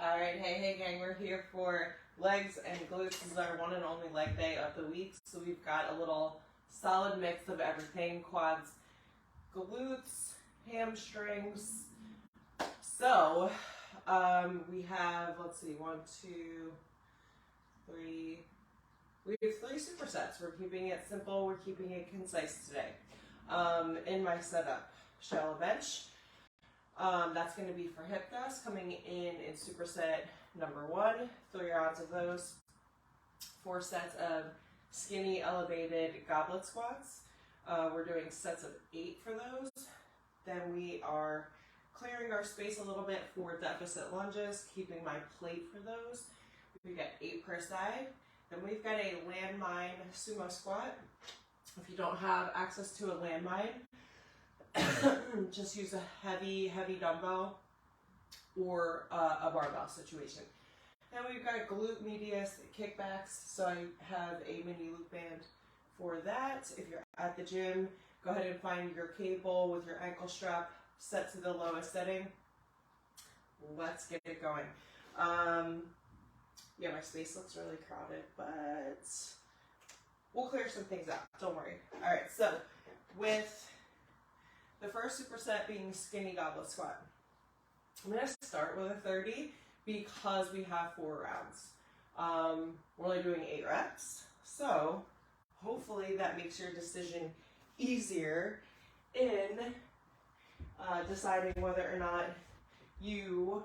All right, hey gang, we're here for legs and glutes. This is our one and only leg day of the week. So we've got a little solid mix of everything: quads, glutes, hamstrings. So we have, let's see, 1, 2, 3. We have 3 supersets. We're keeping it simple. We're keeping it concise today. In my setup, shallow bench. That's going to be for hip thrust, coming in superset number 1, 3 rounds of those, 4 sets of skinny elevated goblet squats. We're doing sets of 8 for those. Then we are clearing our space a little bit for deficit lunges, keeping my plate for those. We get 8 per side. Then we've got a landmine sumo squat. If you don't have access to a landmine, just use a heavy dumbbell or a barbell situation. Then we've got glute medius kickbacks. So I have a mini loop band for that. If you're at the gym, go ahead and find your cable with your ankle strap set to the lowest setting. Let's get it going. Yeah, my space looks really crowded, but we'll clear some things out. Don't worry. All right, so with the first superset being skinny goblet squat, I'm going to start with a 30 because we have 4 rounds. We're only doing 8 reps, so hopefully that makes your decision easier in deciding whether or not you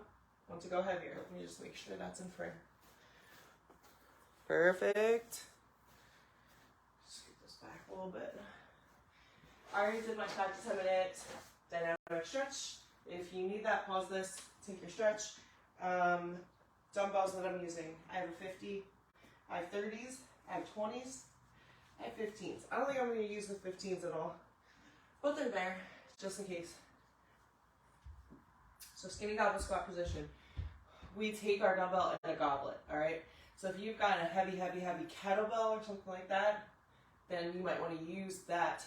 want to go heavier. Let me just make sure that's in frame. Perfect. Scoot this back a little bit. I already did my 5 to 10 minute dynamic stretch. If you need that, pause this, take your stretch. Dumbbells that I'm using, I have a 50, I have 30s, I have 20s, I have 15s. I don't think I'm going to use the 15s at all, but they're there, just in case. So skinny goblet squat position. We take our dumbbell in a goblet, all right? So if you've got a heavy kettlebell or something like that, then you might want to use that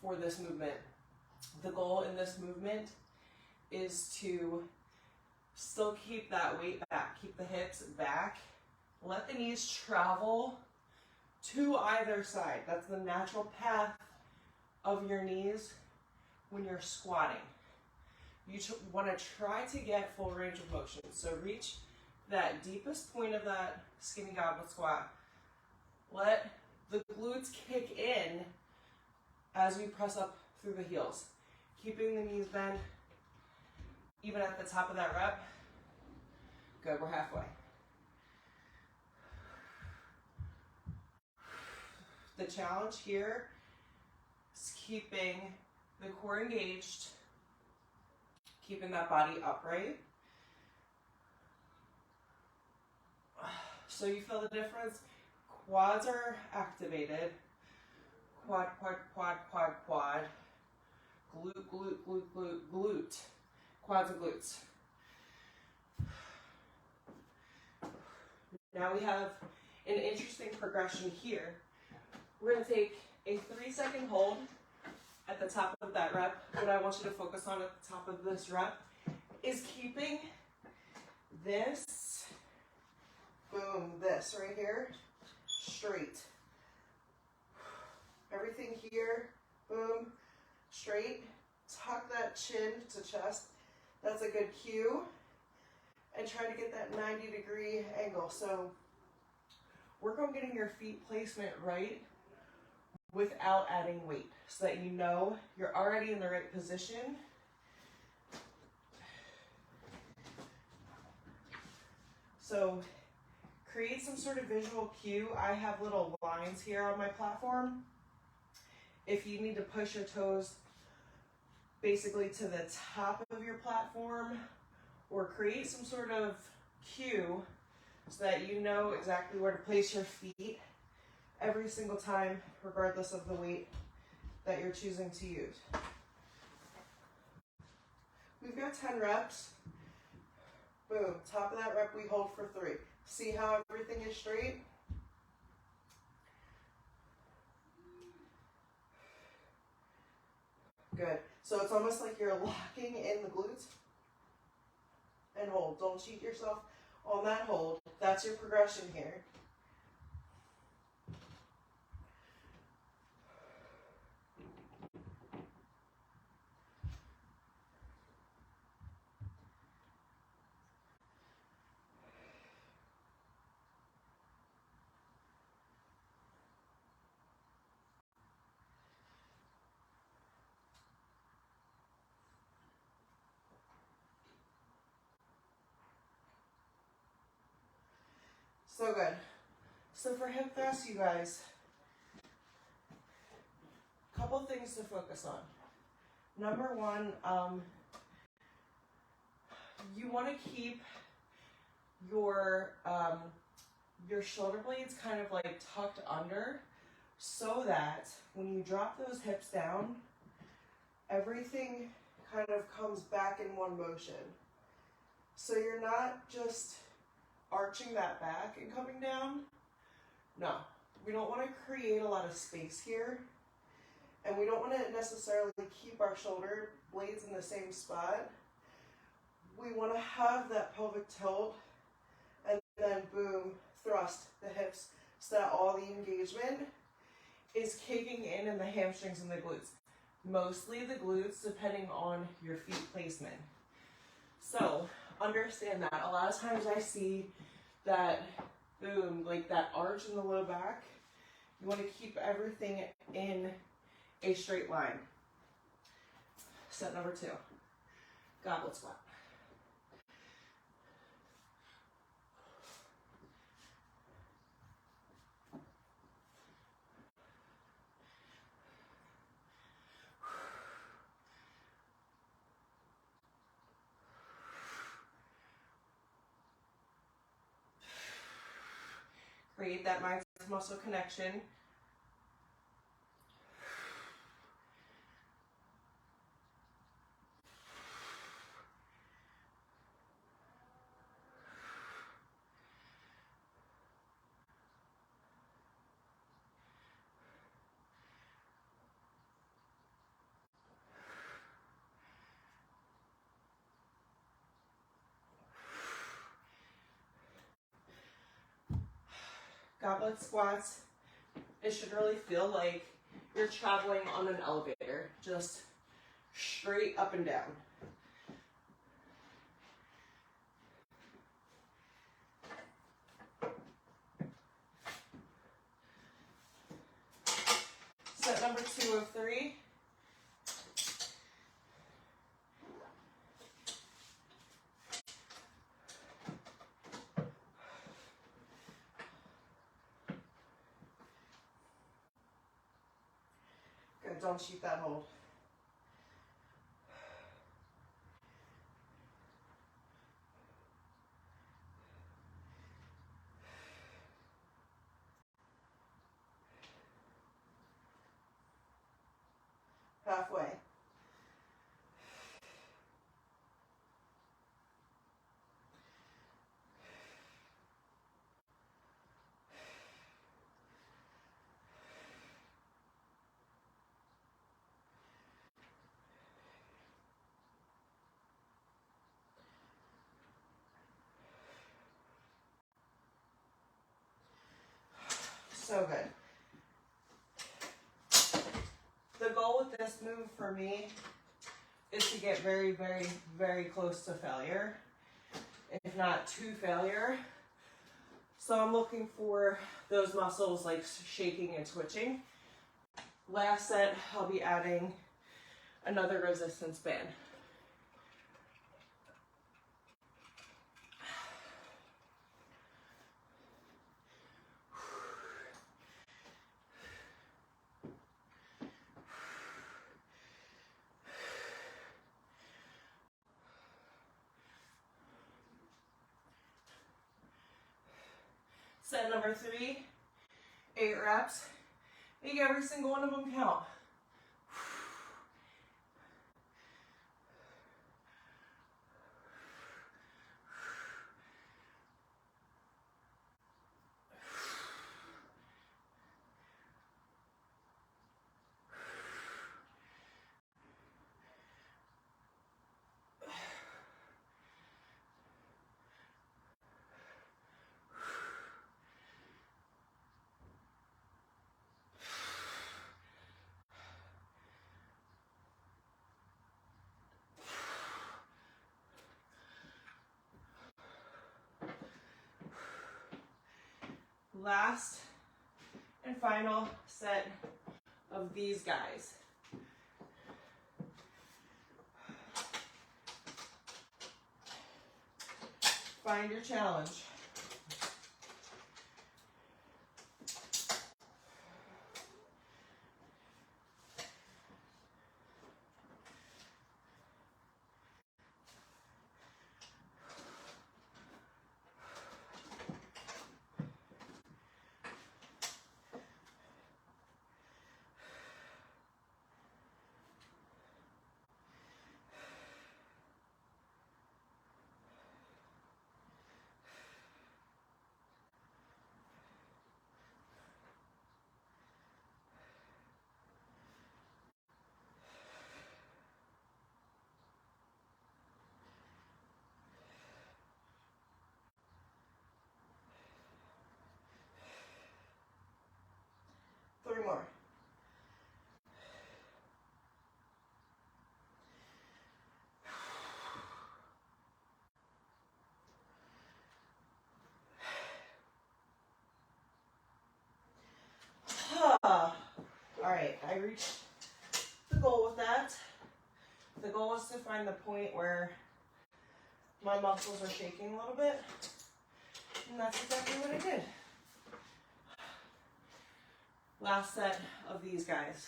for this movement. The goal in this movement is to still keep that weight back, keep the hips back, let the knees travel to either side. That's the natural path of your knees when you're squatting. You want to try to get full range of motion. So reach that deepest point of that skinny goblet squat. Let the glutes kick in as we press up through the heels, keeping the knees bent even at the top of that rep. Good, we're halfway. The challenge here is keeping the core engaged, keeping that body upright. So you feel the difference? Quads are activated. Quad, quad, quad, quad, quad. Glute, glute, glute, glute, glute. Quads and glutes. Now we have an interesting progression here. We're going to take a 3-second hold at the top of that rep. What I want you to focus on at the top of this rep is keeping this, boom, this right here, straight. Everything here, boom, straight. Tuck that chin to chest. That's a good cue. And try to get that 90-degree angle. So work on getting your feet placement right without adding weight so that you know you're already in the right position. So create some sort of visual cue. I have little lines here on my platform. If you need to push your toes basically to the top of your platform, or create some sort of cue so that you know exactly where to place your feet every single time, regardless of the weight that you're choosing to use. We've got 10 reps. Boom, top of that rep we hold for 3. See how everything is straight? Good. So it's almost like you're locking in the glutes and hold. Don't cheat yourself on that hold. That's your progression here. So good. So for hip thrusts, you guys, a couple things to focus on. Number one, you want to keep your shoulder blades kind of like tucked under so that when you drop those hips down, everything kind of comes back in one motion. So you're not just arching that back and coming down. No, we don't want to create a lot of space here, and we don't want to necessarily keep our shoulder blades in the same spot. We want to have that pelvic tilt and then boom, thrust the hips so that all the engagement is kicking in the hamstrings and the glutes. Mostly the glutes, depending on your feet placement. So understand that. A lot of times I see that boom, like that arch in the low back. You want to keep everything in a straight line. Set number 2, goblet squat. Create that mind-muscle connection. Goblet squats, it should really feel like you're traveling on an elevator, just straight up and down. Set number 2 of 3. Good, don't cheat that hold. Halfway. So good. The goal with this move for me is to get very, very, very close to failure, if not to failure. So I'm looking for those muscles like shaking and twitching. Last set, I'll be adding another resistance band. Set number 3, 8 reps. Make every single one of them count. last and final set of these guys. Find your challenge. Three more. All right, I reached the goal with that. The goal is to find the point where my muscles are shaking a little bit, and that's exactly what I did. Last set of these guys.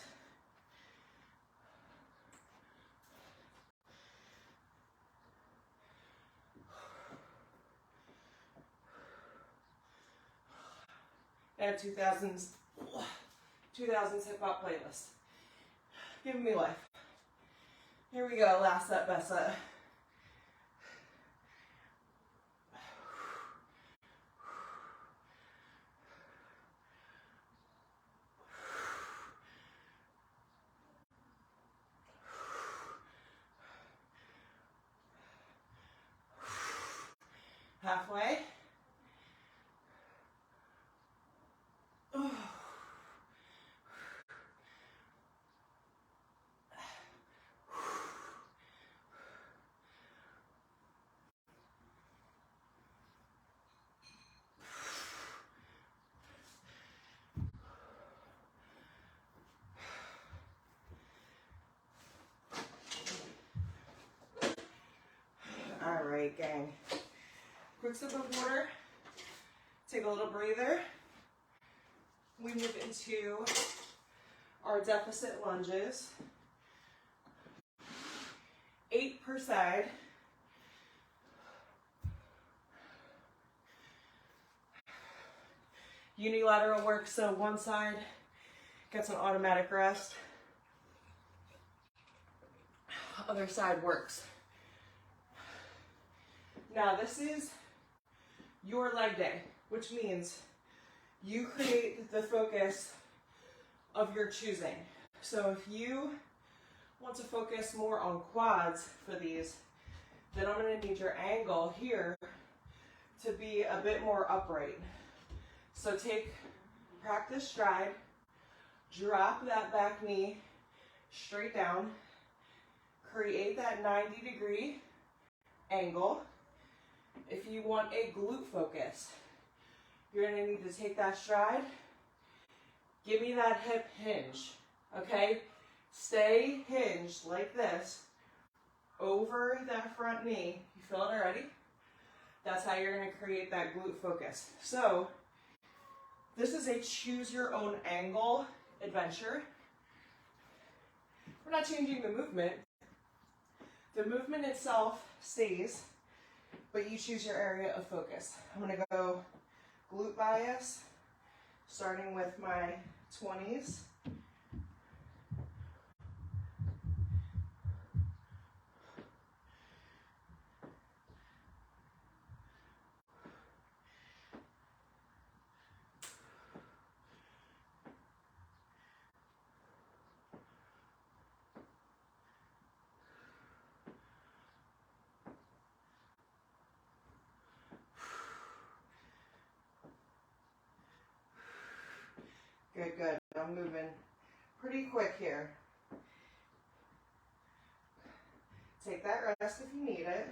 And 2000s hip hop playlist. Giving me life. Here we go, last set, best set. Halfway. All right, gang. Quick sip of water. Take a little breather. We move into our deficit lunges. 8 per side. Unilateral work, so one side gets an automatic rest. Other side works. Now this is your leg day, which means you create the focus of your choosing. So if you want to focus more on quads for these, then I'm going to need your angle here to be a bit more upright. So practice stride, drop that back knee straight down, create that 90-degree angle. If you want a glute focus, you're going to need to take that stride. Give me that hip hinge, okay? Stay hinged like this over that front knee. You feel it already? That's how you're going to create that glute focus. So this is a choose your own angle adventure. We're not changing the movement. The movement itself stays, but you choose your area of focus. I'm going to go glute bias, starting with my 20s. Good, good. I'm moving pretty quick here. Take that rest if you need it.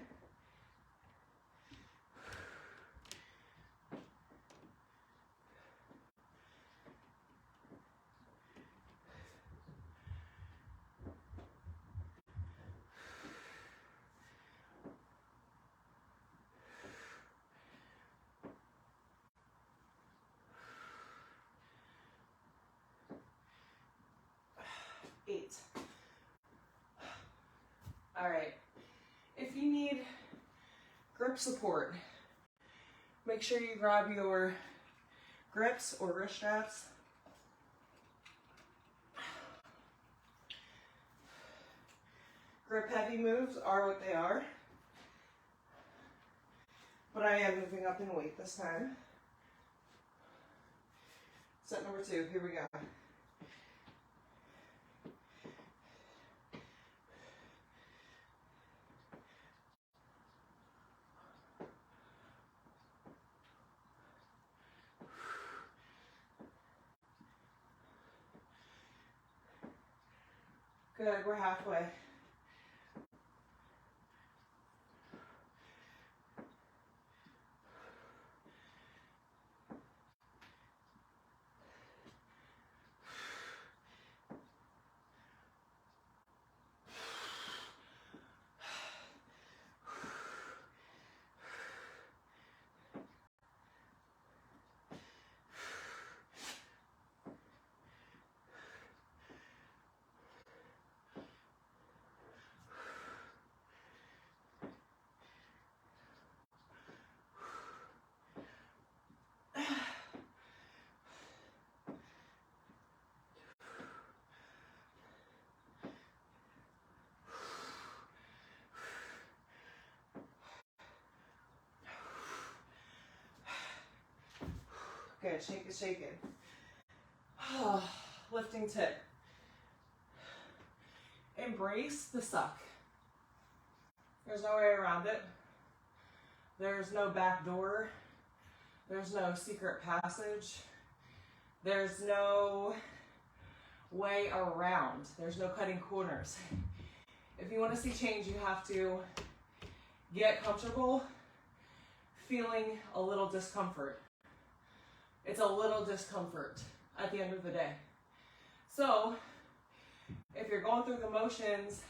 All right. If you need grip support, make sure you grab your grips or wrist straps. Grip heavy moves are what they are, but I am moving up in weight this time. Set number 2, here we go. Good, we're halfway. Good, shake it, shake it. Lifting tip. Embrace the suck. There's no way around it. There's no back door. There's no secret passage. There's no way around. There's no cutting corners. If you want to see change, you have to get comfortable feeling a little discomfort. It's a little discomfort at the end of the day. So, if you're going through the motions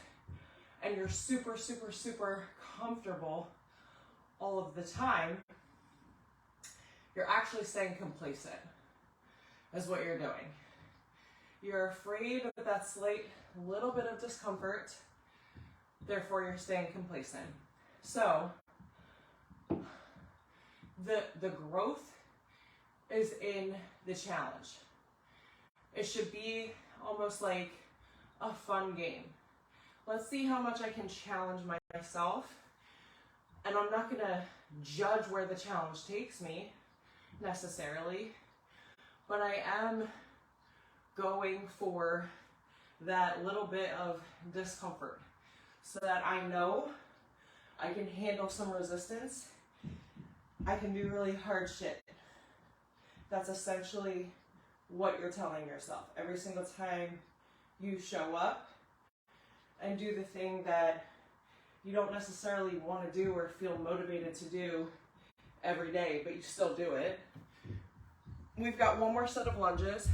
and you're super, super, super comfortable all of the time, you're actually staying complacent, is what you're doing. You're afraid of that slight little bit of discomfort, therefore you're staying complacent. So, the growth is in the challenge. It should be almost like a fun game. Let's see how much I can challenge myself. And I'm not gonna judge where the challenge takes me necessarily, but I am going for that little bit of discomfort so that I know I can handle some resistance. I can do really hard shit. That's essentially what you're telling yourself. Every single time you show up and do the thing that you don't necessarily want to do or feel motivated to do every day, but you still do it. We've got one more set of lunges,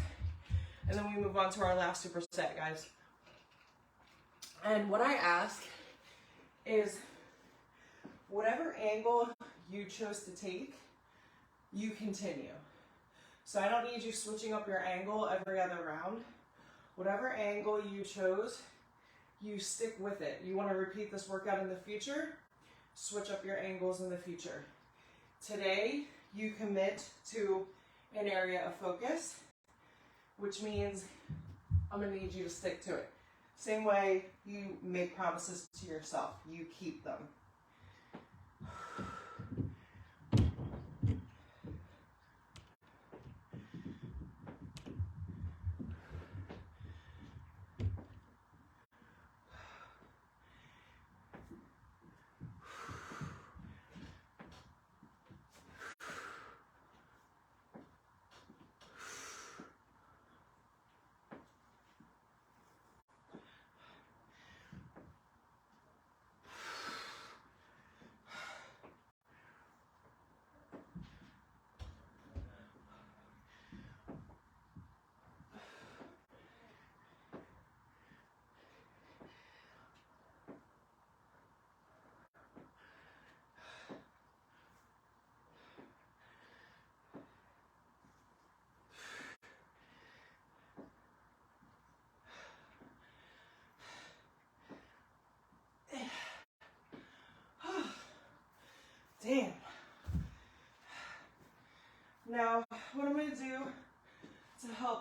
and then we move on to our last superset, guys. And what I ask is, whatever angle you chose to take, you continue. So I don't need you switching up your angle every other round. Whatever angle you chose, you stick with it. You want to repeat this workout in the future, switch up your angles in the future. Today, you commit to an area of focus, which means I'm going to need you to stick to it. Same way you make promises to yourself, you keep them.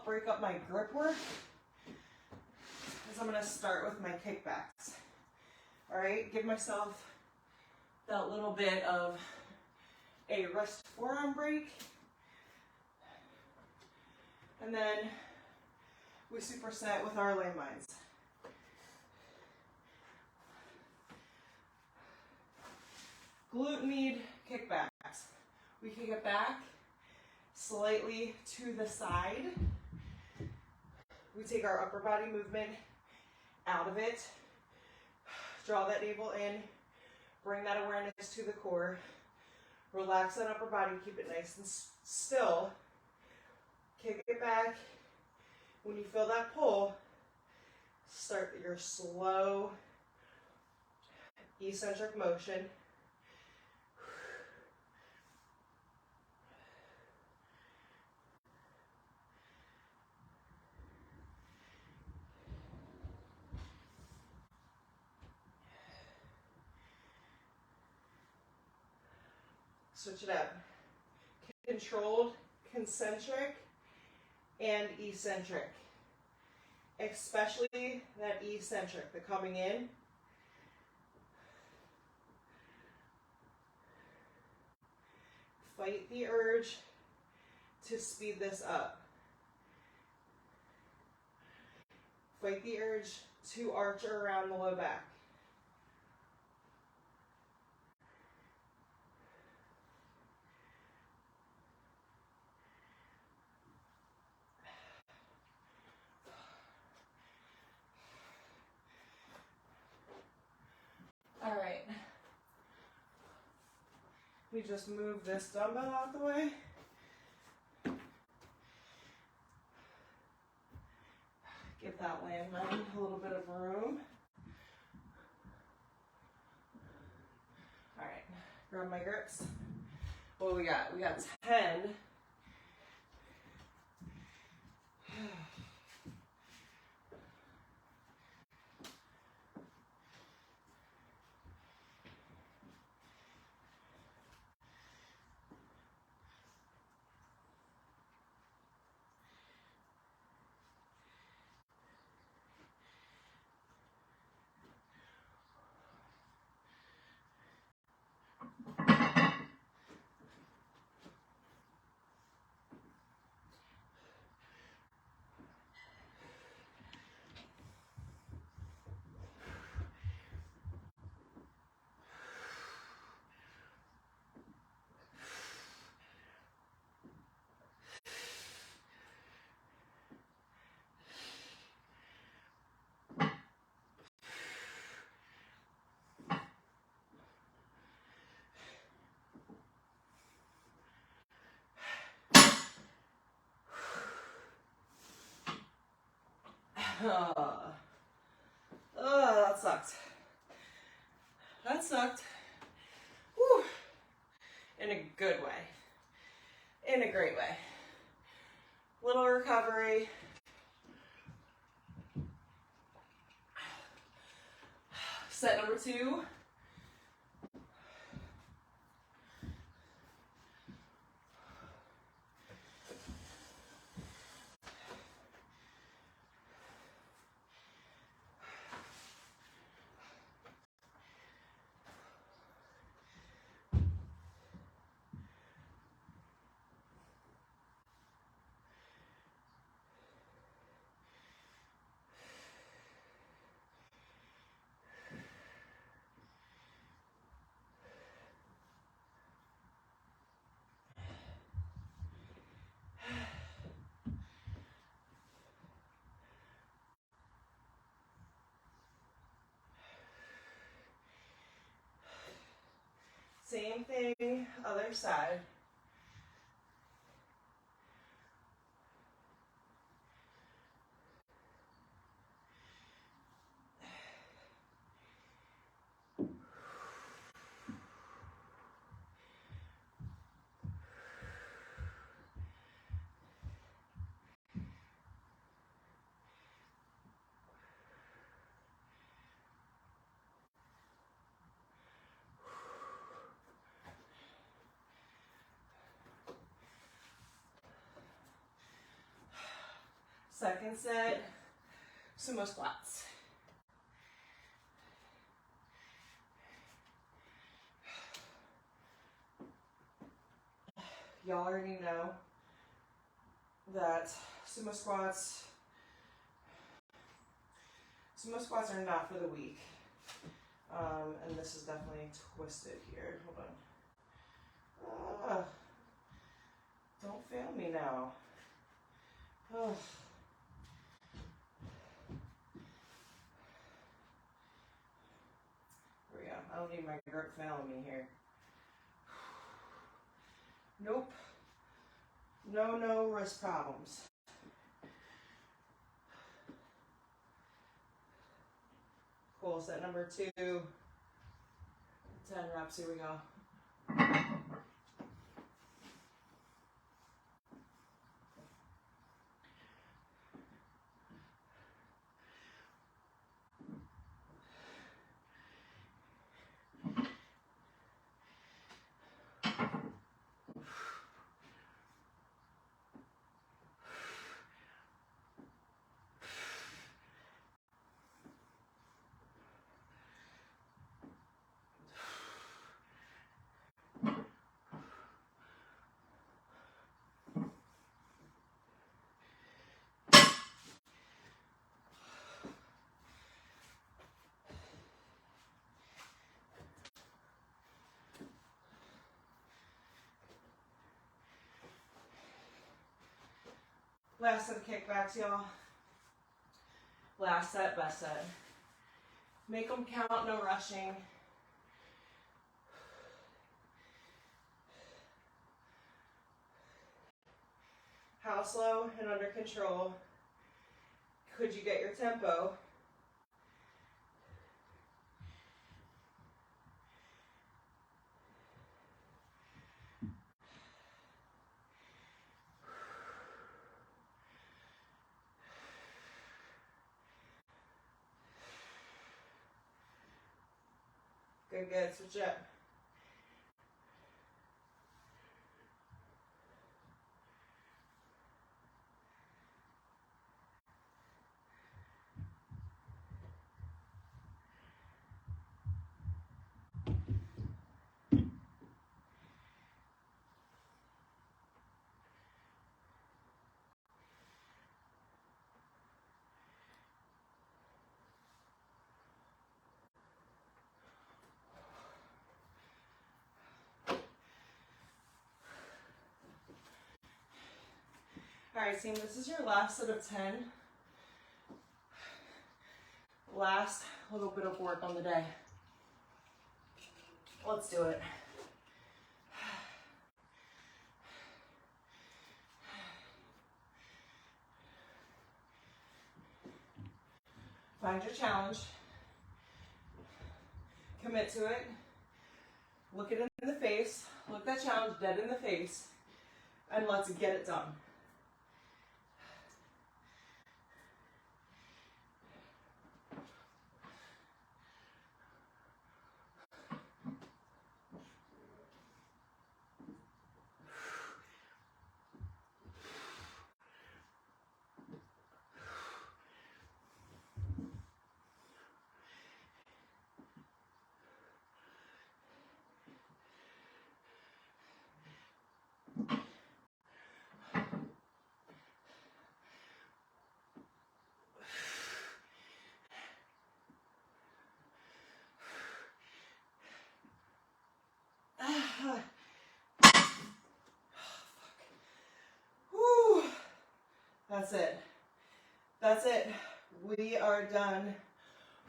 help break up my grip work is I'm going to start with my kickbacks. All right, give myself that little bit of a wrist forearm break. And then we superset with our landmines. Glute med kickbacks. We kick it back slightly to the side. We take our upper body movement out of it. Draw that navel in. Bring that awareness to the core. Relax that upper body. Keep it nice and still. Kick it back. When you feel that pull, start your slow eccentric motion. Switch it up. Controlled, concentric, and eccentric. Especially that eccentric, the coming in. Fight the urge to speed this up. Fight the urge to arch around the low back. All right. We just move this dumbbell out the way. Give that landmine a little bit of room. All right, grab my grips. What do we got? We got 10. That sucked. That sucked. Whew. In a good way. In a great way. Little recovery. Set number 2. Same thing, other side. Second set, sumo squats. Y'all already know that sumo squats are not for the weak. And this is definitely twisted here. Hold on. Don't fail me now. Here we go. I don't need my grip failing me here. Nope. No wrist problems. Cool, set number 2. 10 reps, here we go. Last set of kickbacks, y'all. Last set, best set. Make them count, no rushing. How slow and under control could you get your tempo? Good, switch up. All right, team, this is your last set of 10. Last little bit of work on the day. Let's do it. Find your challenge. Commit to it. Look it in the face. Look that challenge dead in the face. And let's get it done. Whew. That's it. That's it. We are done.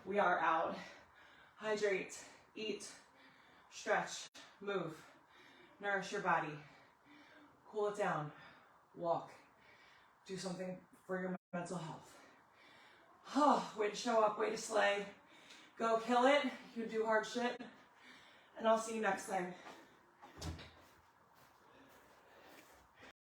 We are out. Hydrate, eat, stretch, move, nourish your body, cool it down, walk, do something for your mental health. Oh, way to show up, way to slay. Go kill it. You do hard shit. And I'll see you next time.